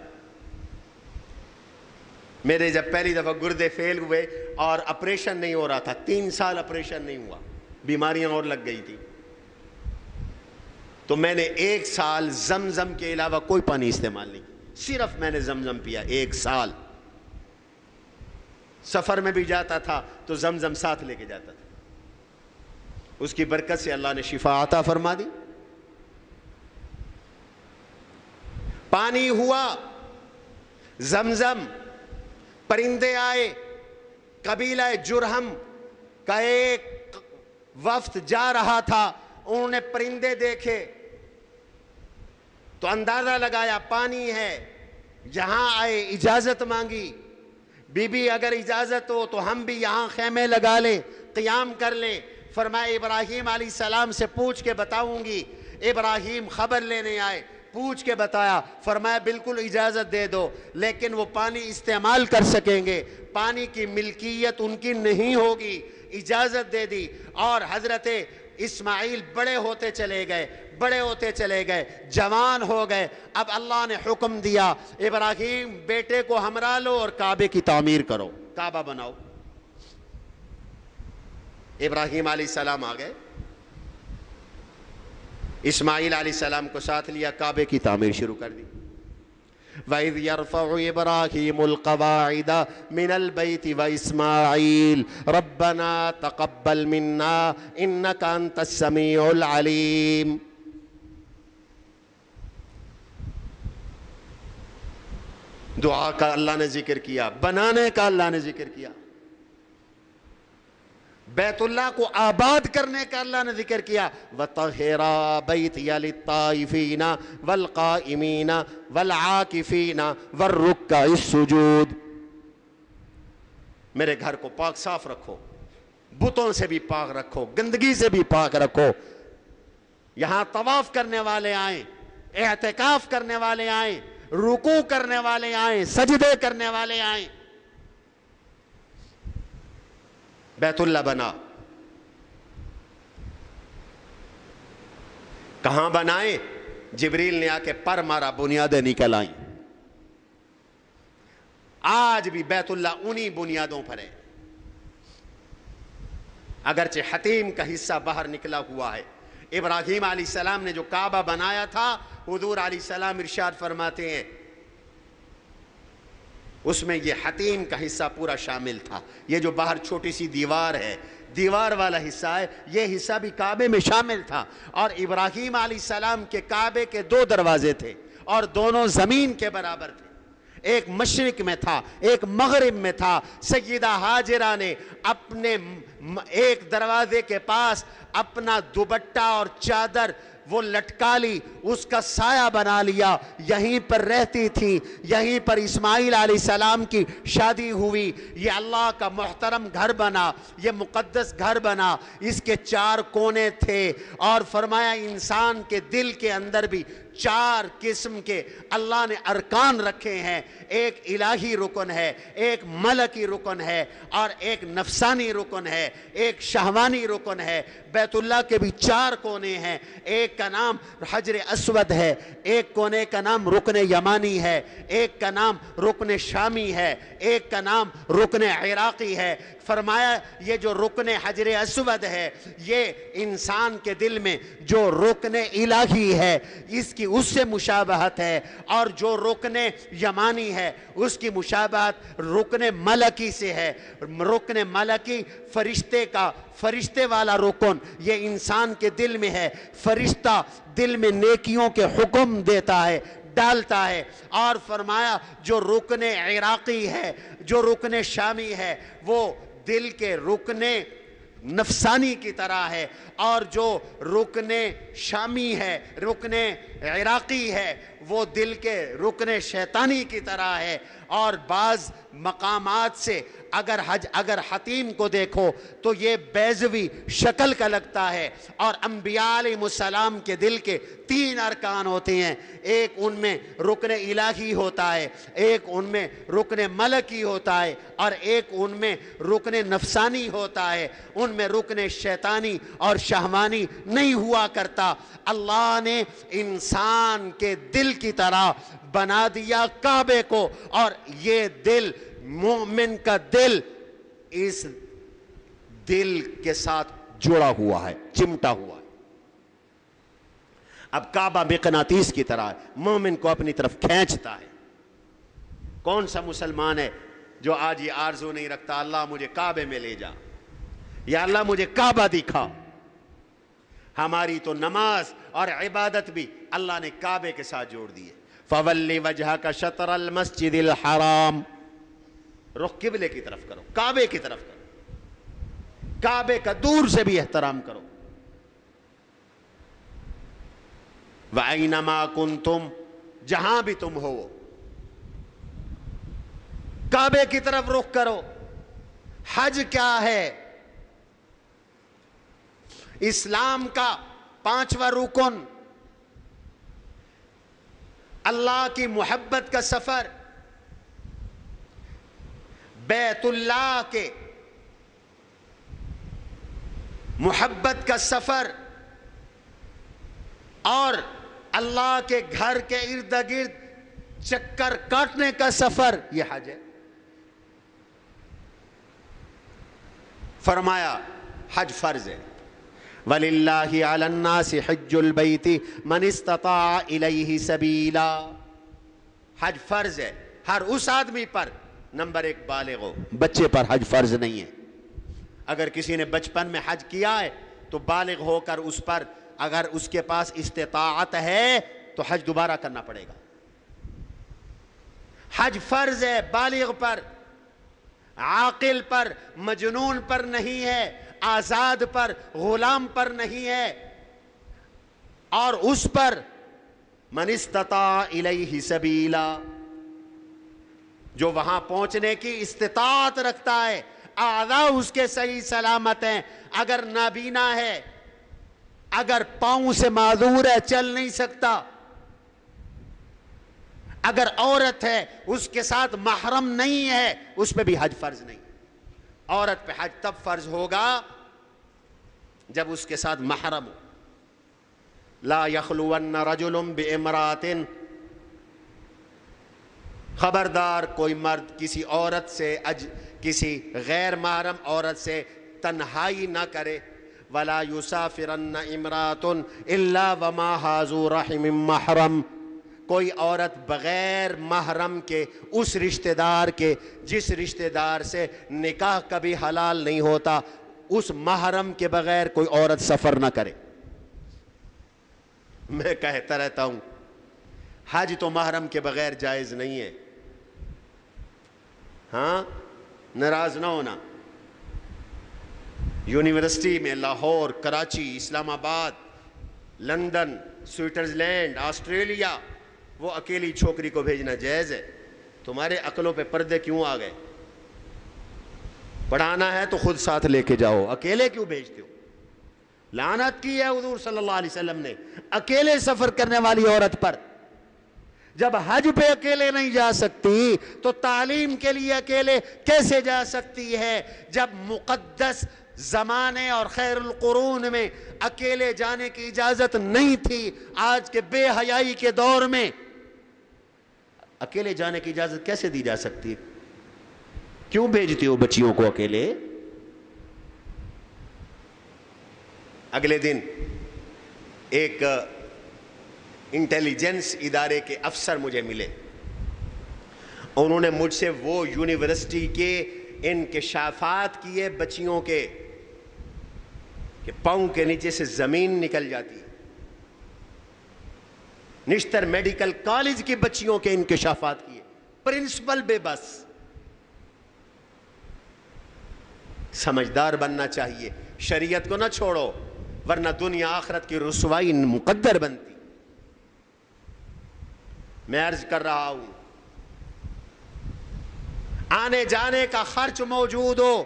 [SPEAKER 1] میرے جب پہلی دفعہ گردے فیل ہوئے اور آپریشن نہیں ہو رہا تھا، 3 سال آپریشن نہیں ہوا، بیماریاں اور لگ گئی تھی، تو میں نے 1 سال زمزم کے علاوہ کوئی پانی استعمال نہیں کیا، صرف میں نے زمزم پیا 1 سال۔ سفر میں بھی جاتا تھا تو زمزم ساتھ لے کے جاتا تھا، اس کی برکت سے اللہ نے شفا عطا فرما دی۔ پانی ہوا زمزم، پرندے آئے، قبیلہ جرہم کا ایک وفد جا رہا تھا، انہوں نے پرندے دیکھے تو اندازہ لگایا پانی ہے، یہاں آئے، اجازت مانگی، بی بی اگر اجازت ہو تو ہم بھی یہاں خیمے لگا لیں، قیام کر لیں۔ فرمایا ابراہیم علیہ السلام سے پوچھ کے بتاؤں گی۔ ابراہیم خبر لینے آئے، پوچھ کے بتایا، فرمایا بالکل اجازت دے دو، لیکن وہ پانی استعمال کر سکیں گے، پانی کی ملکیت ان کی نہیں ہوگی۔ اجازت دے دی، اور حضرت اسماعیل بڑے ہوتے چلے گئے، بڑے ہوتے چلے گئے، جوان ہو گئے۔ اب اللہ نے حکم دیا، ابراہیم بیٹے کو ہمراہ لو اور کعبے کی تعمیر کرو، کعبہ بناؤ۔ ابراہیم علیہ السلام آ گئے، اسماعیل علیہ السلام کو ساتھ لیا، کعبے کی تعمیر شروع کر دی۔ وَإِذْ يَرْفَعُ إِبْرَاهِيمُ الْقَوَاعِدَ مِنَ الْبَيْتِ وَإِسْمَاعِيلُ رَبَّنَا تَقَبَّلْ مِنَّا إِنَّكَ أَنْتَ السَّمِيعُ الْعَلِيمُ۔ دعا کا اللہ نے ذکر کیا، بنانے کا اللہ نے ذکر کیا، بیت اللہ کو آباد کرنے کا اللہ نے ذکر کیا، وَطَهِّرَ بَيْتِيَ لِلطَّائِفِينَ وَالْقَائِمِينَ وَالْعَاكِفِينَ وَالرُّكَّعِ السُّجُودِ۔ میرے گھر کو پاک صاف رکھو، بتوں سے بھی پاک رکھو، گندگی سے بھی پاک رکھو۔ یہاں طواف کرنے والے آئیں، اعتکاف کرنے والے آئیں، رکوع کرنے والے آئیں، سجدے کرنے والے آئیں۔ بیت اللہ بنا، کہاں بنائے؟ جبریل نے آ کے پر مارا، بنیادیں نکل آئیں۔ آج بھی بیت اللہ انہی بنیادوں پر ہے، اگرچہ حتیم کا حصہ باہر نکلا ہوا ہے۔ ابراہیم علیہ السلام نے جو کعبہ بنایا تھا، حضور علیہ السلام ارشاد فرماتے ہیں اس میں یہ حتیم کا حصہ پورا شامل تھا۔ یہ جو باہر چھوٹی سی دیوار ہے، دیوار والا حصہ ہے، یہ حصہ بھی کعبے میں شامل تھا۔ اور ابراہیم علیہ السلام کے کعبے کے 2 دروازے تھے اور دونوں زمین کے برابر تھے، ایک مشرق میں تھا، ایک مغرب میں تھا۔ سیدہ ہاجرہ نے اپنے ایک دروازے کے پاس اپنا دوپٹہ اور چادر وہ لٹکا لی، اس کا سایہ بنا لیا، یہیں پر رہتی تھی، یہیں پر اسماعیل علیہ السلام کی شادی ہوئی۔ یہ اللہ کا محترم گھر بنا، یہ مقدس گھر بنا، اس کے 4 کونے تھے۔ اور فرمایا انسان کے دل کے اندر بھی 4 قسم کے اللہ نے ارکان رکھے ہیں، ایک الہی رکن ہے، ایک ملکی رکن ہے، اور ایک نفسانی رکن ہے، ایک شہوانی رکن ہے۔ بیت اللہ کے بھی 4 کونے ہیں، ایک کا نام حجر اسود ہے، ایک کونے کا نام رکن یمانی ہے، ایک کا نام رکن شامی ہے، ایک کا نام رکن عراقی ہے۔ فرمایا یہ جو رکن حجر اسود ہے، یہ انسان کے دل میں جو رکن الہی ہے اس کی اس سے مشابہت ہے، اور جو رکن یمانی ہے اس کی مشابہت رکن ملکی سے ہے۔ رکن ملکی فرشتے والا رکن، یہ انسان کے دل میں ہے۔ فرشتہ دل میں نیکیوں کے حکم دیتا ہے، ڈالتا ہے۔ اور فرمایا جو رکن عراقی ہے، جو رکن شامی ہے، وہ دل کے رکن نفسانی کی طرح ہے، اور جو رکن شامی ہے، رکن عراقی ہے، وہ دل کے رکن شیطانی کی طرح ہے۔ اور بعض مقامات سے اگر حتیم کو دیکھو تو یہ بیضوی شکل کا لگتا ہے۔ اور انبیاء علیہ السلام کے دل کے 3 ارکان ہوتے ہیں، ایک ان میں رکن الہی ہوتا ہے، ایک ان میں رکن ملکی ہوتا ہے، اور ایک ان میں رکن نفسانی ہوتا ہے۔ ان میں رکن شیطانی اور شہوانی نہیں ہوا کرتا۔ اللہ نے انسان کے دل کی طرح بنا دیا کعبے کو، اور یہ دل، مومن کا دل، اس دل کے ساتھ جڑا ہوا ہے، چمٹا ہوا ہے۔ اب کعبہ مقناطیس کی طرح ہے، مومن کو اپنی طرف کھینچتا ہے۔ کون سا مسلمان ہے جو آج یہ آرزو نہیں رکھتا اللہ مجھے کعبے میں لے جا، یا اللہ مجھے کعبہ دکھا؟ ہماری تو نماز اور عبادت بھی اللہ نے کعبے کے ساتھ جوڑ دی ہے۔ فَوَلِّ وَجْهَكَ شَطْرَ الْمَسْجِدِ الْحَرَامِ، رخ قبلے کی طرف کرو، کعبے کی طرف کرو، کعبے کا دور سے بھی احترام کرو۔ وَأَيْنَمَا كُنْتُمْ، جہاں بھی تم ہو کعبے کی طرف رخ کرو۔ حج کیا ہے؟ اسلام کا 5واں رکن، اللہ کی محبت کا سفر، بیت اللہ کے محبت کا سفر، اور اللہ کے گھر کے ارد گرد چکر کاٹنے کا سفر، یہ حج ہے۔ فرمایا حج فرض ہے۔ وَلِلَّهِ عَلَى النَّاسِ حِجُّ الْبَيْتِ مَنِ اسْتَطَاعَ إِلَيْهِ سَبِيلًا، حج فرض ہے ہر اس آدمی پر، نمبر 1 بالغ ہو، بچے پر حج فرض نہیں ہے۔ اگر کسی نے بچپن میں حج کیا ہے تو بالغ ہو کر اس پر اگر اس کے پاس استطاعت ہے تو حج دوبارہ کرنا پڑے گا۔ حج فرض ہے بالغ پر، عاقل پر، مجنون پر نہیں ہے، آزاد پر، غلام پر نہیں ہے، اور اس پر من استطاع الیہ سبیلا، جو وہاں پہنچنے کی استطاعت رکھتا ہے، اعضاء اس کے صحیح سلامت ہیں، اگر نابینا ہے، اگر پاؤں سے معذور ہے، چل نہیں سکتا، اگر عورت ہے اس کے ساتھ محرم نہیں ہے، اس پہ بھی حج فرض نہیں۔ عورت پہ حج تب فرض ہوگا جب اس کے ساتھ محرم ہو۔ لا یخلون رجل بامرأۃ، خبردار کوئی مرد کسی عورت سے کسی غیر محرم عورت سے تنہائی نہ کرے۔ ولا یسافرن امرأۃ الا ومعها ذو رحم محرم، کوئی عورت بغیر محرم کے اس رشتہ دار کے جس رشتہ دار سے نکاح کبھی حلال نہیں ہوتا، اس محرم کے بغیر کوئی عورت سفر نہ کرے۔ میں کہتا رہتا ہوں حج تو محرم کے بغیر جائز نہیں ہے، ہاں ناراض نہ ہونا۔ یونیورسٹی میں لاہور، کراچی، اسلام آباد، لندن، سوئٹزرلینڈ، آسٹریلیا، وہ اکیلی چھوکری کو بھیجنا جائز ہے؟ تمہارے عقلوں پہ پردے کیوں آ گئے؟ پڑھانا ہے تو خود ساتھ لے کے جاؤ، اکیلے کیوں بھیجتے ہو؟ لعنت کی ہے حضور صلی اللہ علیہ وسلم نے اکیلے سفر کرنے والی عورت پر۔ جب حج پہ اکیلے نہیں جا سکتی تو تعلیم کے لیے اکیلے کیسے جا سکتی ہے؟ جب مقدس زمانے اور خیر القرون میں اکیلے جانے کی اجازت نہیں تھی، آج کے بے حیائی کے دور میں اکیلے جانے کی اجازت کیسے دی جا سکتی ہے؟ کیوں بھیجتی ہو بچیوں کو اکیلے؟ اگلے دن ایک انٹیلیجنس ادارے کے افسر مجھے ملے، انہوں نے مجھ سے وہ یونیورسٹی کے انکشافات کیے بچیوں کے کہ پاؤں کے نیچے سے زمین نکل جاتی ہے۔ نشتر میڈیکل کالج کی بچیوں کے انکشافات کیے، پرنسپل بے بس۔ سمجھدار بننا چاہیے، شریعت کو نہ چھوڑو ورنہ دنیا آخرت کی رسوائی مقدر بنتی۔ میں عرض کر رہا ہوں آنے جانے کا خرچ موجود ہو،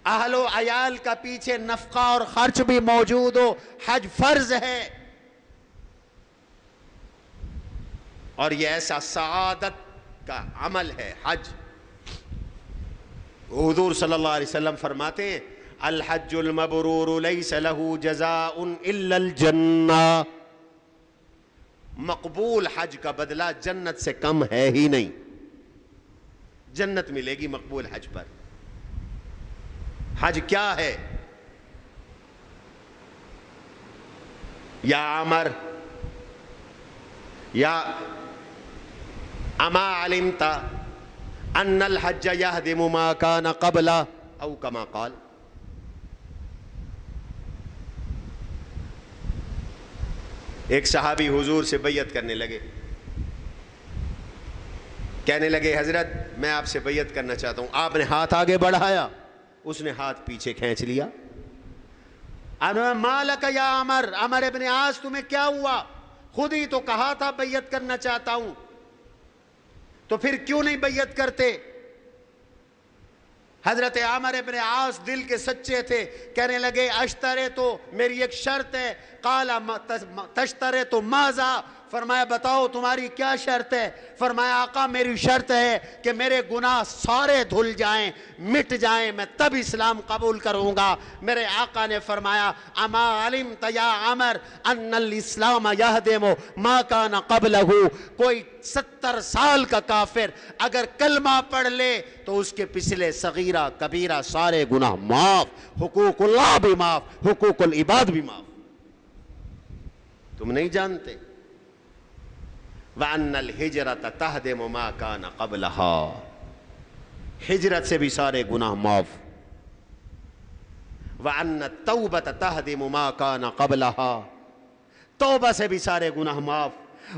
[SPEAKER 1] اہل و عیال کا پیچھے نفقہ اور خرچ بھی موجود ہو، حج فرض ہے، اور یہ ایسا سعادت کا عمل ہے حج۔ حضور صلی اللہ علیہ وسلم فرماتے ہیں الحج المبرور لیس له جزاء الا الجنہ، مقبول حج کا بدلہ جنت سے کم ہے ہی نہیں، جنت ملے گی مقبول حج پر۔ حج کیا ہے؟ یا عمر یا اما علمت ان الحج يهدم ما كان قبله او كما قال۔ ایک صحابی حضور سے بیعت کرنے لگے، کہنے لگے حضرت میں آپ سے بیعت کرنا چاہتا ہوں۔ آپ نے ہاتھ آگے بڑھایا، اس نے ہاتھ پیچھے کھینچ لیا۔ مالک یا عمر، عمر ابن عاص تمہیں کیا ہوا؟ خود ہی تو کہا تھا بیعت کرنا چاہتا ہوں، تو پھر کیوں نہیں بیعت کرتے؟ حضرت عمر ابن عاص دل کے سچے تھے، کہنے لگے اشترے تو میری ایک شرط ہے۔ قال تشترے تو ماذا، فرمایا بتاؤ تمہاری کیا شرط ہے؟ فرمایا آقا میری شرط ہے کہ میرے گناہ سارے دھل جائیں، مٹ جائیں، میں تب اسلام قبول کروں گا۔ میرے آقا نے فرمایا اما علمت یا عمر ان الاسلام یہدم ما کان قبلہ، کوئی 70 سال کا کافر اگر کلمہ پڑھ لے تو اس کے پچھلے صغیرہ کبیرہ سارے گناہ معاف، حقوق اللہ بھی معاف، حقوق العباد بھی معاف۔ تم نہیں جانتے؟ وَأَنَّ الْحِجْرَةَ تَهْدِمُ مَا كَانَ قَبْلَهَا، ہجرت سے بھی سارے گناہ معاف. وَأَنَّ التَّوْبَةَ تَهْدِمُ مَا كَانَ قَبْلَهَا، توبہ سے بھی سارے گناہ معاف.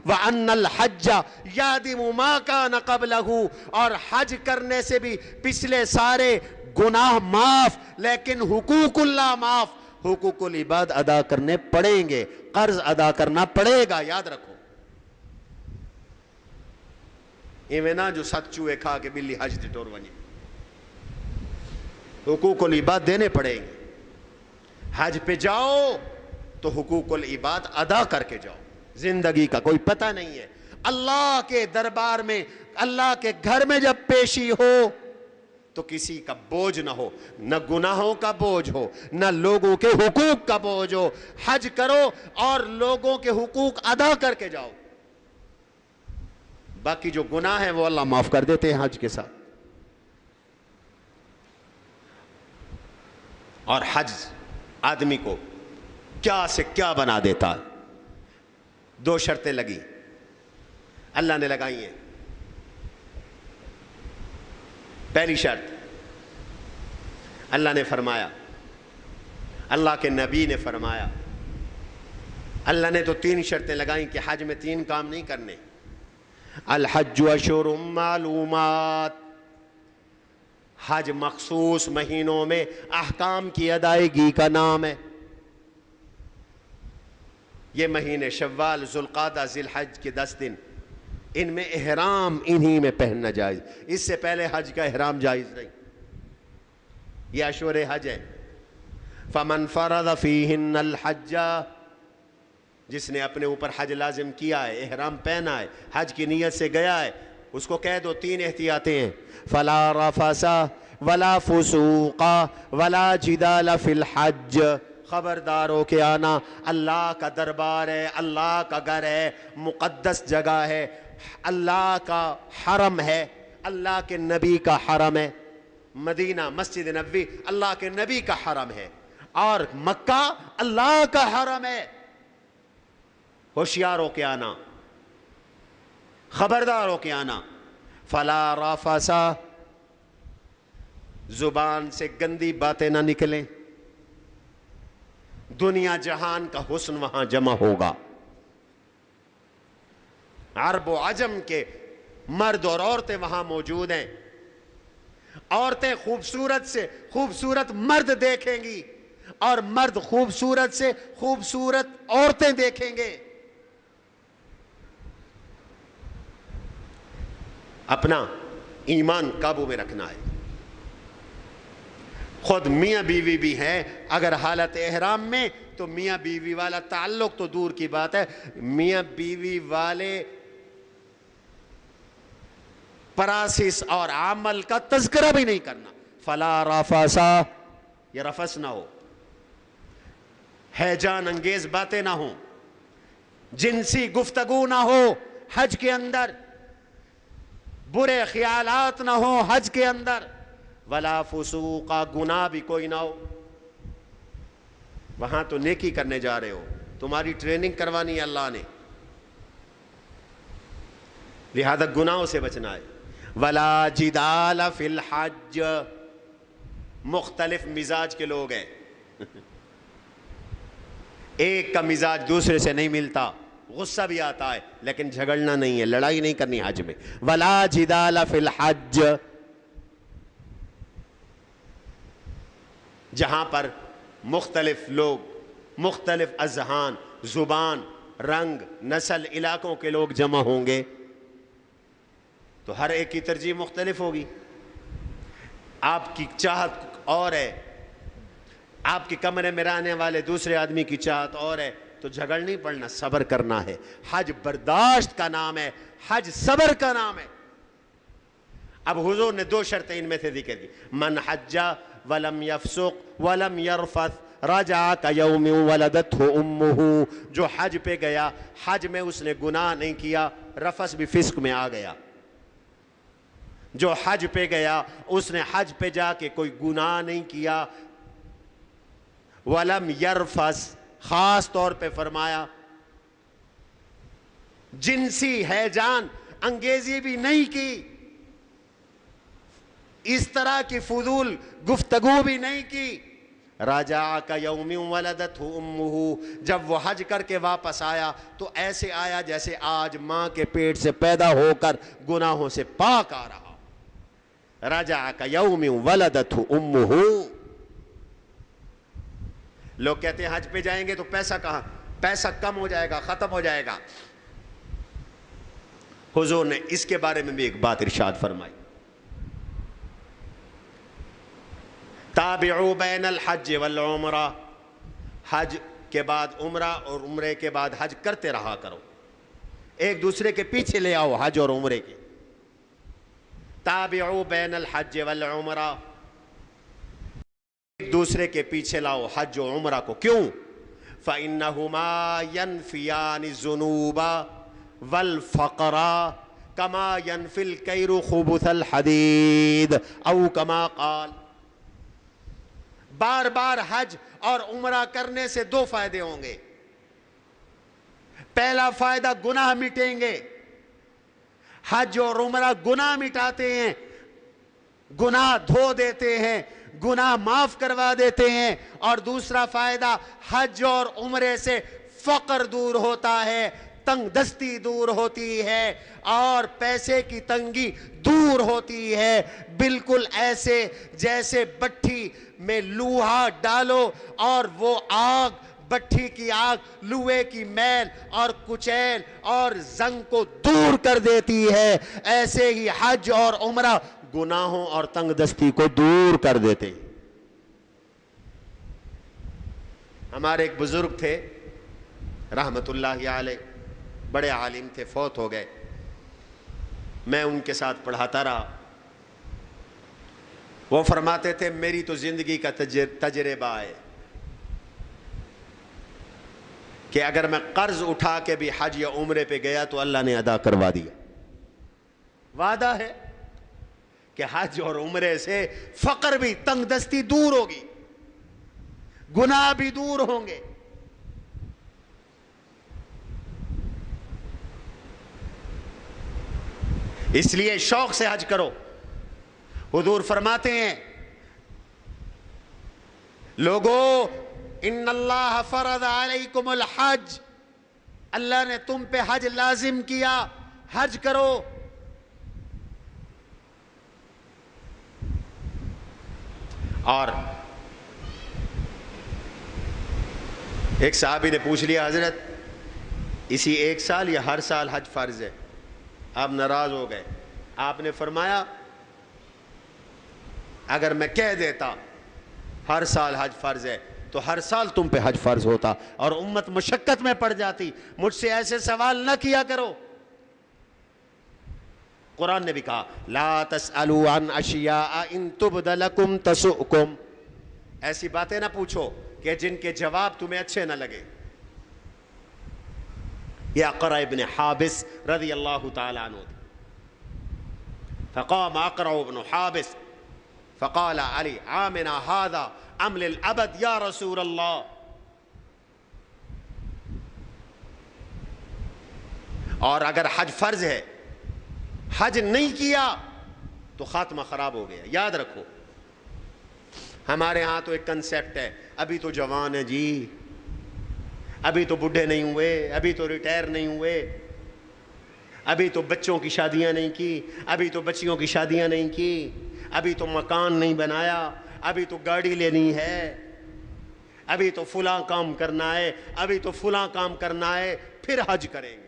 [SPEAKER 1] وَأَنَّ الْحَجَّ يَهْدِمُ مَا كَانَ قَبْلَهُ، اور حج کرنے سے بھی پچھلے سارے گناہ معاف. لیکن حقوق اللہ معاف، حقوق العباد ادا کرنے پڑیں گے، قرض ادا کرنا پڑے گا، یاد رکھو. ایویں نہ جو ست چوہے کھا کے بلی حج تے ٹور ونجے، حقوق العباد دینے پڑیں گے. حج پہ جاؤ تو حقوق العباد ادا کر کے جاؤ. زندگی کا کوئی پتہ نہیں ہے. اللہ کے دربار میں، اللہ کے گھر میں جب پیشی ہو تو کسی کا بوجھ نہ ہو، نہ گناہوں کا بوجھ ہو، نہ لوگوں کے حقوق کا بوجھ ہو. حج کرو اور لوگوں کے حقوق ادا کر کے جاؤ. باقی جو گناہ ہیں وہ اللہ معاف کر دیتے ہیں حج کے ساتھ. اور حج آدمی کو کیا سے کیا بنا دیتا ہے. 2 شرطیں لگی، اللہ نے لگائی ہیں. پہلی شرط، اللہ نے فرمایا، اللہ کے نبی نے فرمایا، اللہ نے تو 3 شرطیں لگائیں کہ حج میں 3 کام نہیں کرنے. الحج اشہر معلومات، حج مخصوص مہینوں میں احکام کی ادائیگی کا نام ہے. یہ مہینے شوال، ذوالقعدہ، ذی الحج کے 10 دن، ان میں احرام انہی میں پہننا جائز. اس سے پہلے حج کا احرام جائز نہیں. یہ اشہر حج ہے. فمن فرض فیہن الحج، جس نے اپنے اوپر حج لازم کیا ہے، احرام پہنا ہے، حج کی نیت سے گیا ہے، اس کو کہہ دو 3 احتیاطیں ہیں. فلا رفث ولا فسوق ولا جدال فی الحج، خبردار ہو کے آنا. اللہ کا دربار ہے، اللہ کا گھر ہے، مقدس جگہ ہے، اللہ کا حرم ہے، اللہ کے نبی کا حرم ہے. مدینہ مسجد نبوی اللہ کے نبی کا حرم ہے، اور مکہ اللہ کا حرم ہے. ہوشیار ہو کے آنا، خبردار ہو کے آنا. فلا رفث، زبان سے گندی باتیں نہ نکلیں. دنیا جہان کا حسن وہاں جمع ہوگا. عرب و عجم کے مرد اور عورتیں وہاں موجود ہیں. عورتیں خوبصورت سے خوبصورت مرد دیکھیں گی، اور مرد خوبصورت سے خوبصورت عورتیں دیکھیں گے. اپنا ایمان قابو میں رکھنا ہے. خود میاں بیوی بھی ہیں، اگر حالت احرام میں تو میاں بیوی والا تعلق تو دور کی بات ہے، میاں بیوی والے پراسس اور عمل کا تذکرہ بھی نہیں کرنا. فلا رفث، یہ رفث نہ ہو، ہیجان انگیز باتیں نہ ہوں، جنسی گفتگو نہ ہو حج کے اندر، برے خیالات نہ ہو حج کے اندر. ولا فسوق، گناہ بھی کوئی نہ ہو. وہاں تو نیکی کرنے جا رہے ہو، تمہاری ٹریننگ کروانی ہے اللہ نے، لہذا گناہوں سے بچنا ہے. ولا جدال فی الحج، مختلف مزاج کے لوگ ہیں، ایک کا مزاج دوسرے سے نہیں ملتا، غصہ بھی آتا ہے لیکن جھگڑنا نہیں ہے، لڑائی نہیں کرنی حج میں. ولا جدال فی الحج، جہاں پر مختلف لوگ، مختلف اذہان، زبان، رنگ، نسل، علاقوں کے لوگ جمع ہوں گے تو ہر ایک کی ترجیح مختلف ہوگی. آپ کی چاہت اور ہے، آپ کے کمرے میں رہنے والے دوسرے آدمی کی چاہت اور ہے، تو جھگڑ نہیں پڑنا، صبر کرنا ہے. حج برداشت کا نام ہے، حج صبر کا نام ہے. اب حضور نے 2 شرطیں ان میں سے ذکر دی. من حج ولم یفسق ولم یرفث رجع کیوم ولدتہ امہ، جو حج پہ گیا، حج میں اس نے گناہ نہیں کیا، رفث بھی فسق میں آ گیا. جو حج پہ گیا اس نے حج پہ جا کے کوئی گناہ نہیں کیا. ولم یرفث، خاص طور پہ فرمایا جنسی ہیجان انگیزی بھی نہیں کی، اس طرح کی فضول گفتگو بھی نہیں کی۔ راجع کا یوم ولدتہ امہ، جب وہ حج کر کے واپس آیا تو ایسے آیا جیسے آج ماں کے پیٹ سے پیدا ہو کر گناہوں سے پاک آ رہا۔ راجع کا یوم ولدتہ امہ۔ لوگ کہتے ہیں حج پہ جائیں گے تو پیسہ کہاں، پیسہ کم ہو جائے گا، ختم ہو جائے گا۔ حضور نے اس کے بارے میں بھی ایک بات ارشاد فرمائی، تابعوا بین الحج والعمرہ، حج کے بعد عمرہ اور عمرے کے بعد حج کرتے رہا کرو، ایک دوسرے کے پیچھے لے آؤ حج اور عمرے کے۔ تابعوا بین الحج والعمرہ، ایک دوسرے کے پیچھے لاؤ حج و عمرہ کو۔ کیوں؟ فَإِنَّهُمَا يَنْفِيَانِ الذُّنُوبَ وَالْفَقْرَ كَمَا يَنْفِي الْكَيْرُ خُبُثَ الْحَدِيدِ او کما قال۔ بار بار حج اور عمرہ کرنے سے دو فائدے ہوں گے۔ پہلا فائدہ گناہ مٹیں گے، حج اور عمرہ گناہ مٹاتے ہیں، گناہ دھو دیتے ہیں، گناہ معاف کروا دیتے ہیں۔ اور دوسرا فائدہ، حج اور عمرے سے فقر دور ہوتا ہے، تنگ دستی دور ہوتی ہے اور پیسے کی تنگی دور ہوتی ہے۔ بالکل ایسے جیسے بٹھی میں لوہا ڈالو اور وہ آگ، بٹھی کی آگ لوہے کی میل اور کچیل اور زنگ کو دور کر دیتی ہے، ایسے ہی حج اور عمرہ گناہوں اور تنگ دستی کو دور کر دیتے ہیں۔ ہمارے ایک بزرگ تھے رحمت اللہ علیہ، بڑے عالم تھے، فوت ہو گئے، میں ان کے ساتھ پڑھاتا رہا۔ وہ فرماتے تھے میری تو زندگی کا تجربہ ہے کہ اگر میں قرض اٹھا کے بھی حج یا عمرے پہ گیا تو اللہ نے ادا کروا دیا۔ وعدہ ہے کہ حج اور عمرے سے فقر بھی، تنگ دستی دور ہوگی، گناہ بھی دور ہوں گے۔ اس لیے شوق سے حج کرو۔ حضور فرماتے ہیں لوگو ان اللہ فرض علیکم الحج، اللہ نے تم پہ حج لازم کیا، حج کرو۔ اور ایک صحابی نے پوچھ لیا حضرت اسی ایک سال یا ہر سال حج فرض ہے؟ آپ ناراض ہو گئے۔ آپ نے فرمایا اگر میں کہہ دیتا ہر سال حج فرض ہے تو ہر سال تم پہ حج فرض ہوتا اور امت مشقت میں پڑ جاتی۔ مجھ سے ایسے سوال نہ کیا کرو۔ قرآن نے بھی کہا لا تسألوا عن اشیاء ان تبد لکم تسؤکم، ایسی باتیں نہ پوچھو کہ جن کے جواب تمہیں اچھے نہ لگے۔ یہ اقرع ابن حابس رضی اللہ تعالی عنہ تھے۔ فقام اقرع ابن حابس فقال علی عامنا هذا ام للابد یا رسول اللہ، اور اگر حج فرض ہے، حج نہیں کیا تو خاتمہ خراب ہو گیا۔ یاد رکھو ہمارے ہاں تو ایک کنسیپٹ ہے ابھی تو جوان ہے جی، ابھی تو بڈھے نہیں ہوئے، ابھی تو ریٹائر نہیں ہوئے، ابھی تو بچوں کی شادیاں نہیں کی، ابھی تو بچیوں کی شادیاں نہیں کی، ابھی تو مکان نہیں بنایا، ابھی تو گاڑی لینی ہے، ابھی تو فلاں کام کرنا ہے، ابھی تو فلاں کام کرنا ہے، پھر حج کریں گے۔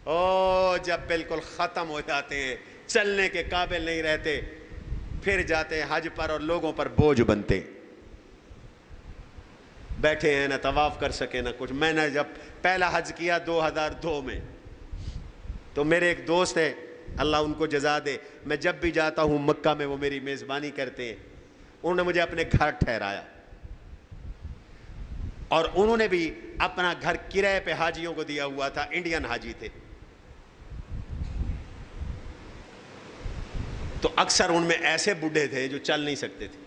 [SPEAKER 1] او جب بالکل ختم ہو جاتے ہیں، چلنے کے قابل نہیں رہتے، پھر جاتے ہیں حج پر اور لوگوں پر بوجھ بنتے، بیٹھے ہیں نہ طواف کر سکے نہ کچھ۔ میں نے جب پہلا حج کیا 2002 میں تو میرے ایک دوست ہیں اللہ ان کو جزا دے، میں جب بھی جاتا ہوں مکہ میں وہ میری میزبانی کرتے ہیں، انہوں نے مجھے اپنے گھر ٹھہرایا اور انہوں نے بھی اپنا گھر کرائے پہ حاجیوں کو دیا ہوا تھا، انڈین حاجی تھے۔ تو اکثر ان میں ایسے بوڑھے تھے جو چل نہیں سکتے تھے،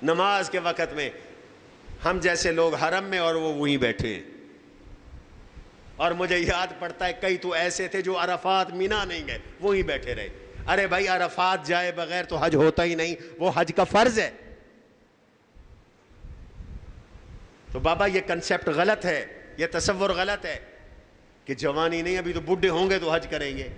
[SPEAKER 1] نماز کے وقت میں ہم جیسے لوگ حرم میں اور وہ وہیں بیٹھے ہیں۔ اور مجھے یاد پڑتا ہے کئی تو ایسے تھے جو عرفات مینا نہیں گئے، وہیں بیٹھے رہے. ارے بھائی عرفات جائے بغیر تو حج ہوتا ہی نہیں، وہ حج کا فرض ہے. تو بابا یہ کنسیپٹ غلط ہے، یہ تصور غلط ہے کہ جوانی نہیں، ابھی تو بڈھے ہوں گے تو حج کریں گے.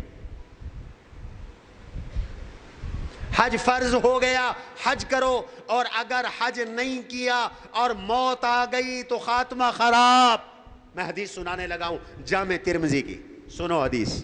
[SPEAKER 1] حج فرض ہو گیا، حج کرو. اور اگر حج نہیں کیا اور موت آ گئی تو خاتمہ خراب. میں حدیث سنانے لگا ہوں جامع ترمذی کی، سنو حدیث.